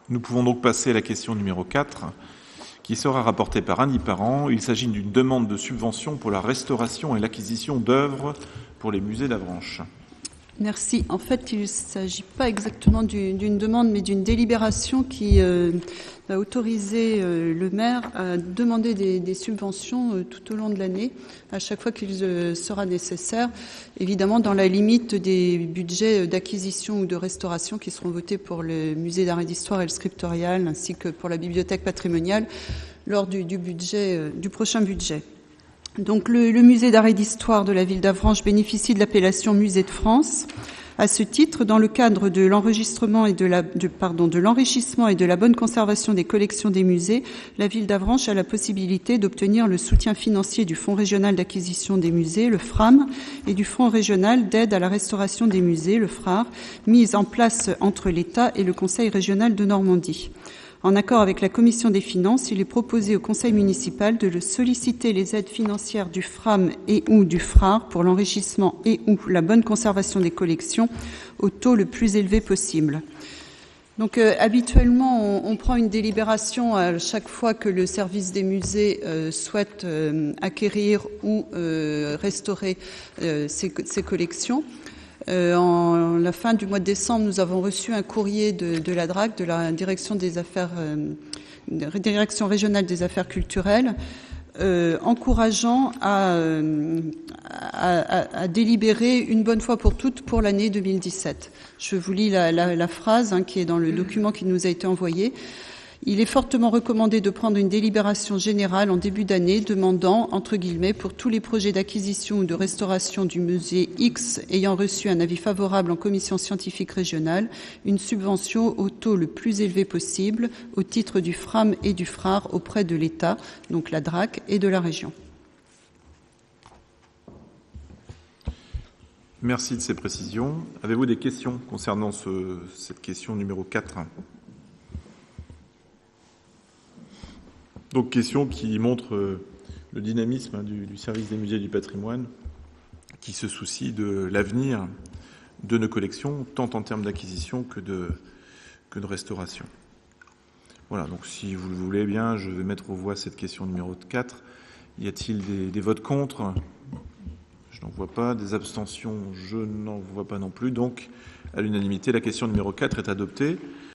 Nous pouvons donc passer à la question numéro 4, qui sera rapportée par Annie Parent. Il s'agit d'une demande de subvention pour la restauration et l'acquisition d'œuvres pour les musées d'Avranches. Merci. En fait, il ne s'agit pas exactement d'une demande, mais d'une délibération qui va autoriser le maire à demander des subventions tout au long de l'année, à chaque fois qu'il sera nécessaire, évidemment dans la limite des budgets d'acquisition ou de restauration qui seront votés pour le musée d'art et d'histoire et le scriptorial, ainsi que pour la bibliothèque patrimoniale lors du prochain budget. Donc le musée d'art et d'histoire de la ville d'Avranches bénéficie de l'appellation Musée de France. À ce titre, dans le cadre de l'enregistrement et de l'enrichissement et de la bonne conservation des collections des musées, la ville d'Avranches a la possibilité d'obtenir le soutien financier du Fonds régional d'acquisition des musées, le FRAM, et du Fonds régional d'aide à la restauration des musées, le FRAR, mis en place entre l'État et le Conseil régional de Normandie. En accord avec la Commission des finances, il est proposé au Conseil municipal de solliciter les aides financières du FRAM et ou du FRAR pour l'enrichissement et ou la bonne conservation des collections au taux le plus élevé possible. Donc habituellement, on prend une délibération à chaque fois que le service des musées souhaite acquérir ou restaurer ses collections. En la fin du mois de décembre, nous avons reçu un courrier de la DRAC, de la Direction régionale des affaires culturelles, encourageant à délibérer une bonne fois pour toutes pour l'année 2017. Je vous lis la phrase qui est dans le document qui nous a été envoyé. Il est fortement recommandé de prendre une délibération générale en début d'année demandant, entre guillemets, pour tous les projets d'acquisition ou de restauration du musée X ayant reçu un avis favorable en commission scientifique régionale, une subvention au taux le plus élevé possible au titre du FRAM et du FRAR auprès de l'État, donc la DRAC, et de la région. Merci de ces précisions. Avez-vous des questions concernant cette question numéro 4 ? Donc, question qui montre le dynamisme du service des musées du patrimoine, qui se soucie de l'avenir de nos collections, tant en termes d'acquisition que de restauration. Voilà, donc si vous le voulez bien, je vais mettre aux voix cette question numéro 4. Y a-t-il des votes contre ? Je n'en vois pas. Des abstentions ? Je n'en vois pas non plus. Donc, à l'unanimité, la question numéro 4 est adoptée.